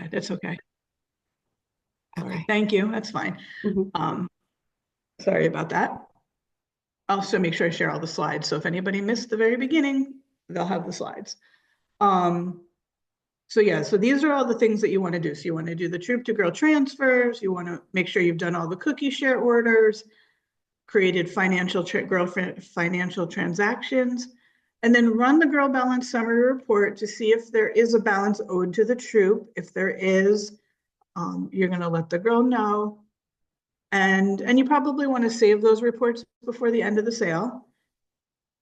Yeah, that's okay. All right, Okay. thank you. That's fine. Mhm. Sorry about that. I'll also make sure I share all the slides. So if anybody missed the very beginning, they'll have the slides. So yeah, so these are all the things that you want to do. So you want to do the troop to girl transfers. You want to make sure you've done all the cookie share orders, created girlfriend financial transactions, and then run the girl balance summary report to see if there is a balance owed to the troop. If there is, you're going to let the girl know. And you probably want to save those reports before the end of the sale.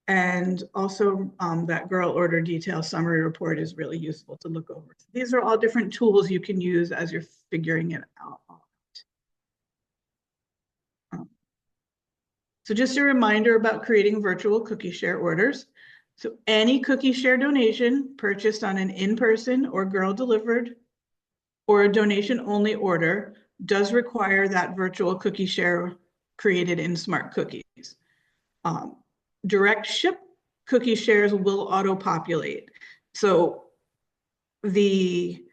And also that girl order detail summary report is really useful to look over. So these are all different tools you can use as you're figuring it out. So just a reminder about creating virtual cookie share orders. So any cookie share donation purchased on an in-person or girl delivered or a donation only order does require that virtual cookie share created in Smart Cookies. Direct ship cookie shares will auto-populate. So the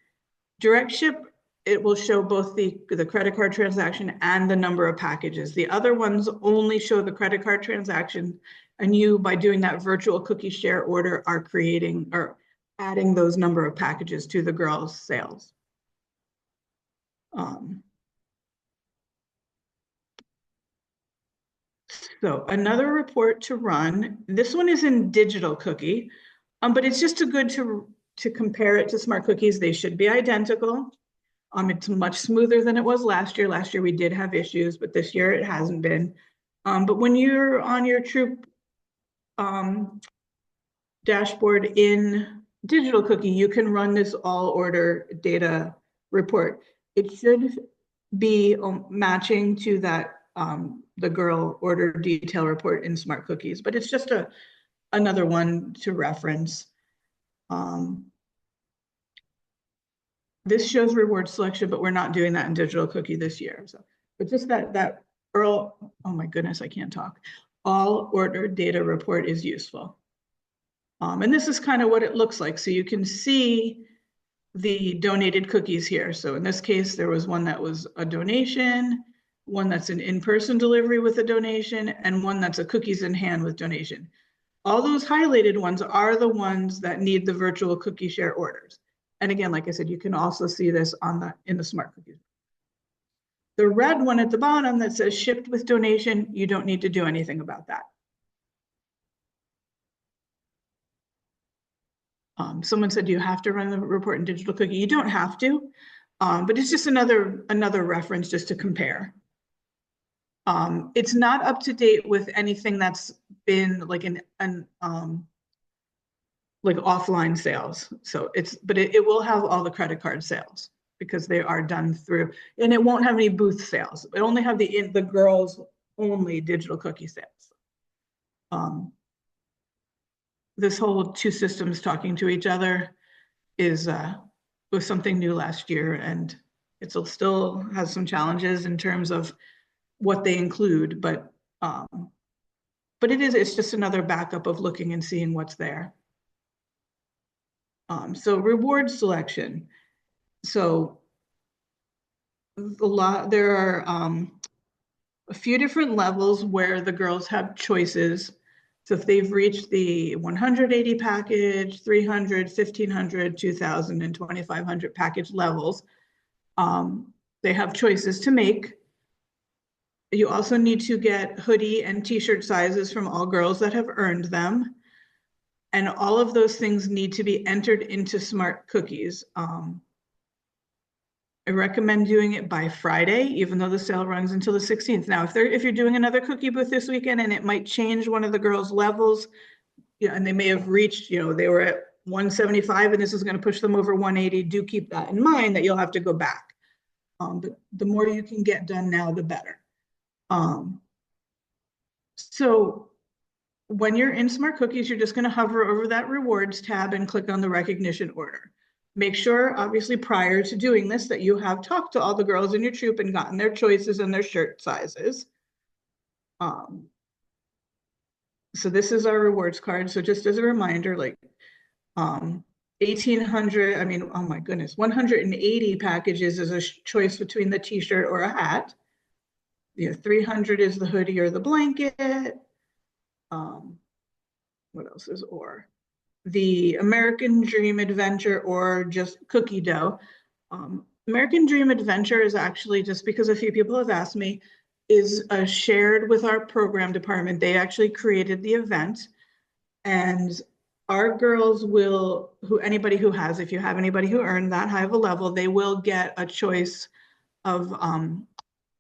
direct ship, it will show both the credit card transaction and the number of packages. The other ones only show the credit card transaction, and you, by doing that virtual cookie share order, are creating or adding those number of packages to the girls' sales. So another report to run. This one is in digital cookie, but it's just good to compare it to Smart Cookies. They should be identical. It's much smoother than it was last year. Last year we did have issues, but this year it hasn't been. But when you're on your troop dashboard in digital cookie, you can run this all order data report. It should be matching to that the girl order detail report in Smart Cookies, but it's just another one to reference. This shows reward selection, but we're not doing that in digital cookie this year. So, but just that Earl, oh my goodness, I can't talk. All order data report is useful. And this is kind of what it looks like. So you can see the donated cookies here. So in this case, there was one that was a donation, one that's an in-person delivery with a donation, and one that's a cookies in hand with donation. All those highlighted ones are the ones that need the virtual cookie share orders. And again, like I said, you can also see this in the Smart Cookies. The red one at the bottom that says shipped with donation, you don't need to do anything about that. Someone said, do you have to run the report in digital cookie? You don't have to, but it's just another reference just to compare. It's not up to date with anything that's been like like offline sales. So but it will have all the credit card sales because they are done through, and it won't have any booth sales. It only have the girls only digital cookie sales. This whole two systems talking to each other was something new last year, and it still has some challenges in terms of what they include, but it's just another backup of looking and seeing what's there. So reward selection. So there are a few different levels where the girls have choices. So if they've reached the 180 package, 300, 1500, 2000, and 2500 package levels, they have choices to make. You also need to get hoodie and t-shirt sizes from all girls that have earned them. And all of those things need to be entered into Smart Cookies. I recommend doing it by Friday, even though the sale runs until the 16th. Now, if you're doing another cookie booth this weekend and it might change one of the girls' levels, and they may have reached, they were at 175 and this is going to push them over 180, do keep that in mind that you'll have to go back. But the more you can get done now, the better. So when you're in Smart Cookies, you're just going to hover over that rewards tab and click on the recognition order. Make sure, obviously, prior to doing this, that you have talked to all the girls in your troop and gotten their choices and their shirt sizes. So this is our rewards card. So just as a reminder, like 1,800, I mean, oh my goodness, 180 packages is a choice between the t-shirt or a hat. 300 is the hoodie or the blanket. What else is or? The American Dream Adventure or just cookie dough. American Dream Adventure is actually, just because a few people have asked me, is shared with our program department. They actually created the event, and our girls will, anybody who has, if you have anybody who earned that high of a level, they will get a choice of,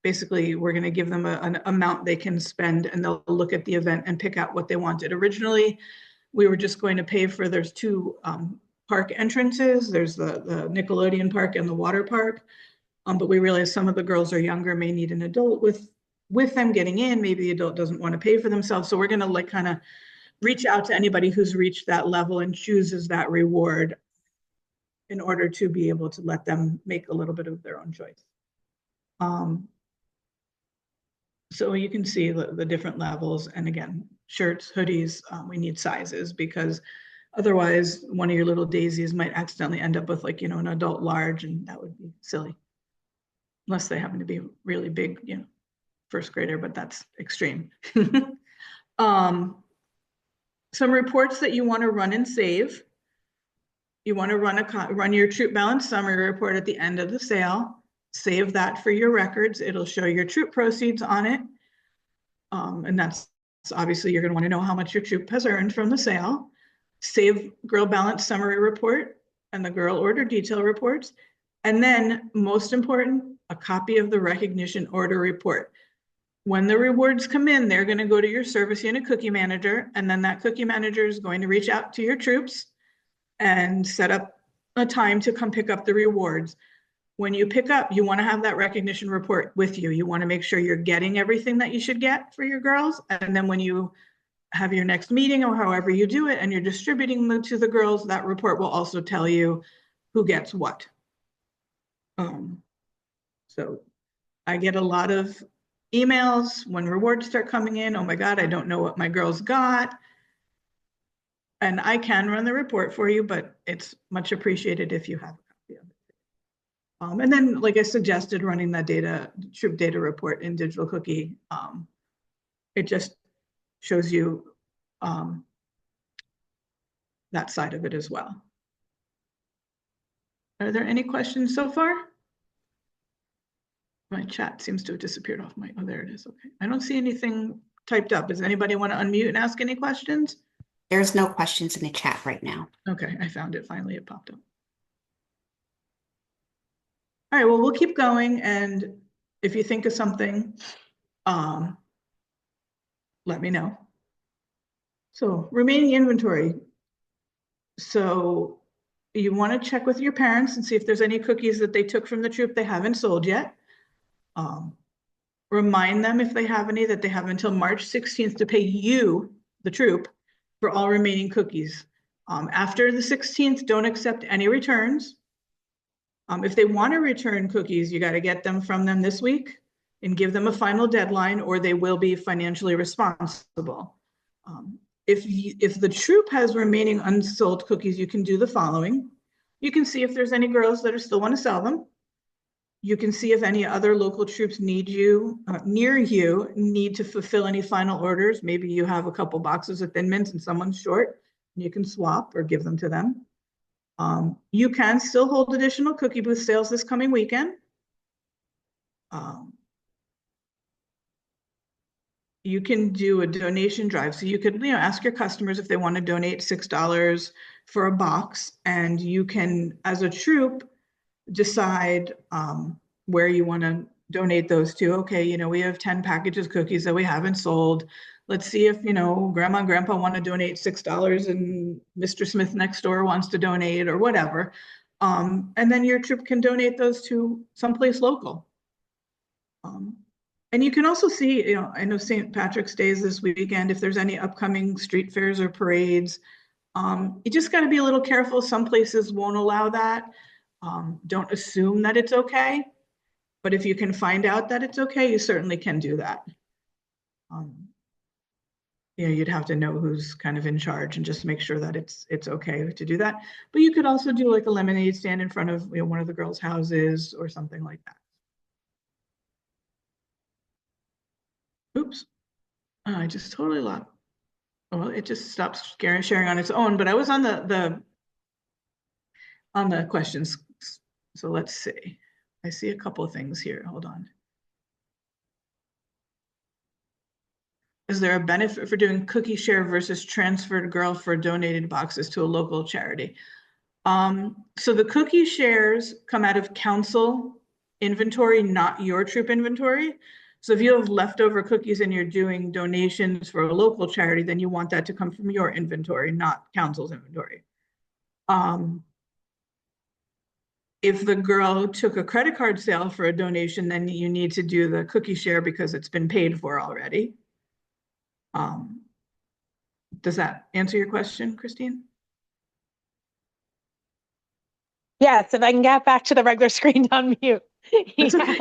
basically, we're going to give them an amount they can spend, and they'll look at the event and pick out what they wanted. Originally, we were just going to pay for, there's two park entrances. There's the Nickelodeon park and the water park. But we realized some of the girls are younger, may need an adult with them getting in. Maybe the adult doesn't want to pay for themselves. So we're going to like kind of reach out to anybody who's reached that level and chooses that reward in order to be able to let them make a little bit of their own choice. So you can see the different levels. And again, shirts, hoodies, we need sizes, because otherwise one of your little daisies might accidentally end up with, like, you know, an adult large, and that would be silly. Unless they happen to be really big, you know, first grader, but that's extreme. Some reports that you want to run and save. You want to run your troop balance summary report at the end of the sale. Save that for your records. It'll show your troop proceeds on it. And that's obviously, you're going to want to know how much your troop has earned from the sale. Save girl balance summary report and the girl order detail reports. And then, most important, a copy of the recognition order report. When the rewards come in, they're going to go to your service unit cookie manager, and then that cookie manager is going to reach out to your troops and set up a time to come pick up the rewards. When you pick up, you want to have that recognition report with you. You want to make sure you're getting everything that you should get for your girls. And then when you have your next meeting, or however you do it, and you're distributing them to the girls, that report will also tell you who gets what. So I get a lot of emails when rewards start coming in. Oh my God, I don't know what my girls got. And I can run the report for you, but it's much appreciated if you have a copy of it. And then, like I suggested, running that troop data report in Digital Cookie. It just shows you that side of it as well. Are there any questions so far? My chat seems to have disappeared off my, oh, there it is. Okay. I don't see anything typed up. Does anybody want to unmute and ask any questions? There's no questions in the chat right now. Okay, I found it. Finally, it popped up. All right, well, we'll keep going. And if you think of something, let me know. So remaining inventory. So you want to check with your parents and see if there's any cookies that they took from the troop they haven't sold yet. Remind them, if they have any, that they have until March 16th to pay you, the troop, for all remaining cookies. After the 16th, don't accept any returns. If they want to return cookies, you got to get them from them this week and give them a final deadline, or they will be financially responsible. If the troop has remaining unsold cookies, you can do the following. You can see if there's any girls that still want to sell them. You can see if any other local troops need you, near you, need to fulfill any final orders. Maybe you have a couple boxes of Thin Mints and someone's short, and you can swap or give them to them. You can still hold additional cookie booth sales this coming weekend. You can do a donation drive. So you could, you know, ask your customers if they want to donate $6 for a box, and you can, as a troop, decide where you want to donate those to. Okay, you know, we have 10 packages of cookies that we haven't sold. Let's see if, you know, grandma and grandpa want to donate $6 and Mr. Smith next door wants to donate, or whatever. And then your troop can donate those to someplace local. And you can also see, you know, I know St. Patrick's Day is this weekend. If there's any upcoming street fairs or parades, you just got to be a little careful. Some places won't allow that. Don't assume that it's okay, but if you can find out that it's okay, you certainly can do that. you know, you'd have to know who's kind of in charge and just make sure that it's okay to do that. But you could also do like a lemonade stand in front of, you know, one of the girls' houses or something like that. Oops, I just totally lost. Well, it just stops sharing on its own, but I was on the questions. So let's see. I see a couple of things here. Hold on. Is there a benefit for doing cookie share versus transferred girl for donated boxes to a local charity? So the cookie shares come out of council inventory, not your troop inventory. So if you have leftover cookies and you're doing donations for a local charity, then you want that to come from your inventory, not council's inventory. If the girl took a credit card sale for a donation, then you need to do the cookie share because it's been paid for already. Does that answer your question, Christine? Yes, if I can get back to the regular screen to unmute. That's okay.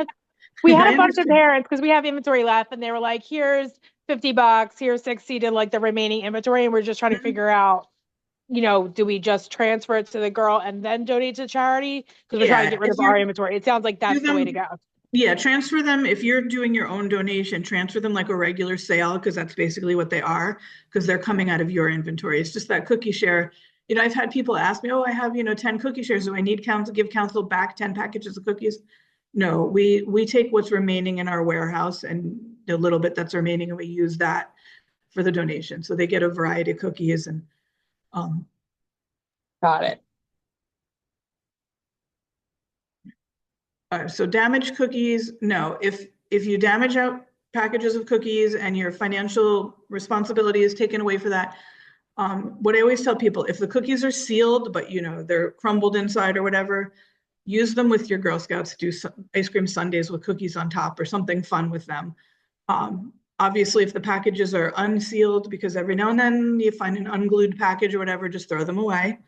We had I a bunch of understand. parents because we have inventory left and they were like, here's $50, here's 60 to like the remaining inventory. And we're just trying to figure out, you know, do we just transfer it to the girl and then donate to charity? Because we're trying to get rid of our inventory. It sounds like that's the way to go. Yeah, transfer them. If you're doing your own donation, transfer them like a regular sale, because that's basically what they are, because they're coming out of your inventory. It's just that cookie share. You know, I've had people ask me, oh, I have, you know, 10 cookie shares. Do I need council, give council back 10 packages of cookies? No, we take what's remaining in our warehouse and the little bit that's remaining, and we use that for the donation. So they get a variety of cookies and Got it. so damaged cookies, no. If you damage out packages of cookies and your financial responsibility is taken away for that, what I always tell people, if the cookies are sealed, but you know they're crumbled inside or whatever, use them with your Girl Scouts. Do ice cream sundaes with cookies on top or something fun with them. Obviously, if the packages are unsealed, because every now and then you find an unglued package or whatever, just throw them away.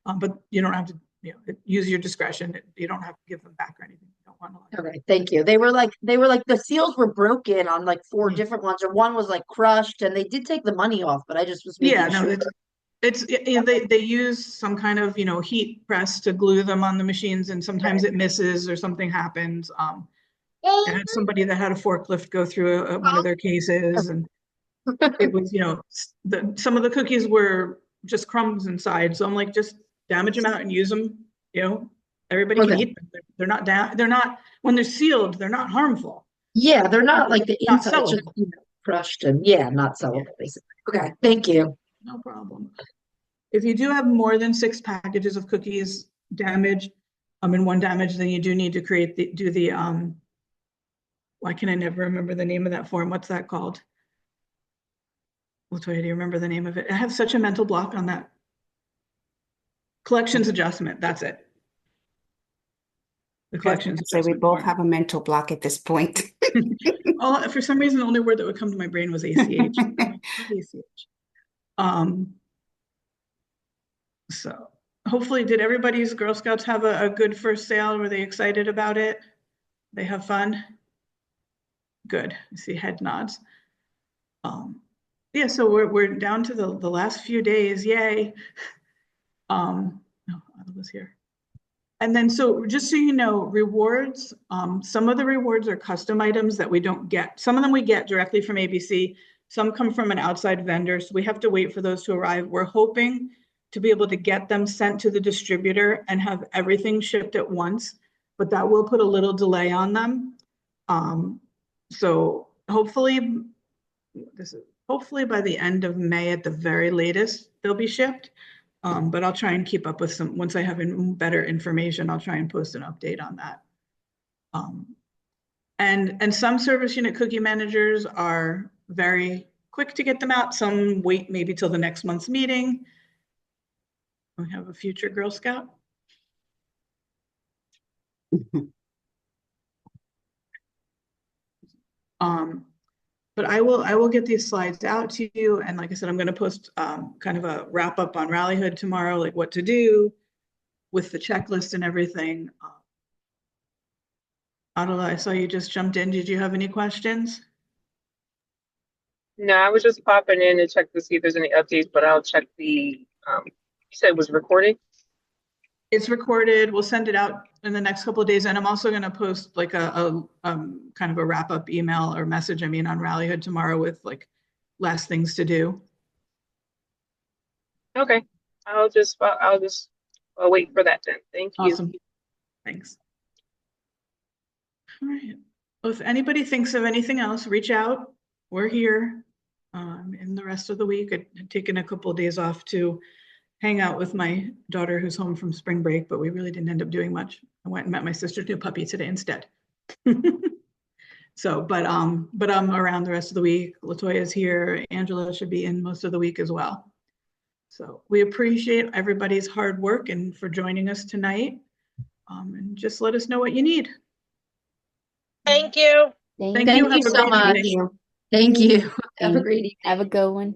But you don't have to, you know, use your discretion. You don't have to give them back or anything. You don't want to. Okay, thank you. They were like the seals were broken on like 4 different ones, or one was like crushed, and they did take the money off, but I just was making sure. They use some kind of, you know, heat press to glue them on the machines, and sometimes it misses or something happens. I had somebody that had a forklift go through one of their cases, and it was, you know, some of the cookies were just crumbs inside. So I'm like, just damage them out and use them. You know, everybody can eat them. They're not down. They're not, when they're sealed, they're not harmful. Yeah, they're not like the Not inside, just, sellable. you know, crushed and not sellable, basically. Okay, thank you. No problem. If you do have more than 6 packages of cookies damaged, and one damaged, then you do need to do the why can I never remember the name of that form? What's that called? Latoya, do you remember the name of it? I have such a mental block on that. Collections adjustment, that's it. The collections So we both have a mental block at this point. Oh, for some reason, the only word that would come to my brain was ACH. So hopefully, did everybody's Girl Scouts have a good first sale? Were they excited about it? They have fun? Good, I see head nods. Yeah, so we're down to the last few days, yay. No, I was here. And then, so just so you know, rewards, some of the rewards are custom items that we don't get. Some of them we get directly from ABC. Some come from an outside vendor, so we have to wait for those to arrive. We're hoping to be able to get them sent to the distributor and have everything shipped at once, but that will put a little delay on them. So hopefully by the end of May at the very latest, they'll be shipped. But I'll try and keep up with some, once I have better information, I'll try and post an update on that. And some service unit cookie managers are very quick to get them out. Some wait maybe till the next month's meeting. We have a future Girl Scout. But I will get these slides out to you. And like I said, I'm going to post kind of a wrap up on Rallyhood tomorrow, like what to do with the checklist and everything. Adela, I saw you just jumped in. Did you have any questions? No, I was just popping in to check to see if there's any updates, but I'll check you said it was recorded? It's recorded. We'll send it out in the next couple of days. And I'm also going to post like a kind of a wrap up email or message, on Rallyhood tomorrow with like last things to do. Okay. I'll just wait for that then. Thank you. Awesome. Thanks. All right. Well, if anybody thinks of anything else, reach out. We're here in the rest of the week. I'd taken a couple of days off to hang out with my daughter who's home from spring break, but we really didn't end up doing much. I went and met my sister's new puppy today instead. So, but I'm around the rest of the week. Latoya's here. Angela should be in most of the week as well. So we appreciate everybody's hard work and for joining us tonight. And just let us know what you need. Thank you. Thank Thank you. you Have a so great much. evening. Thank you. Have a Thank- great evening. Have a good one.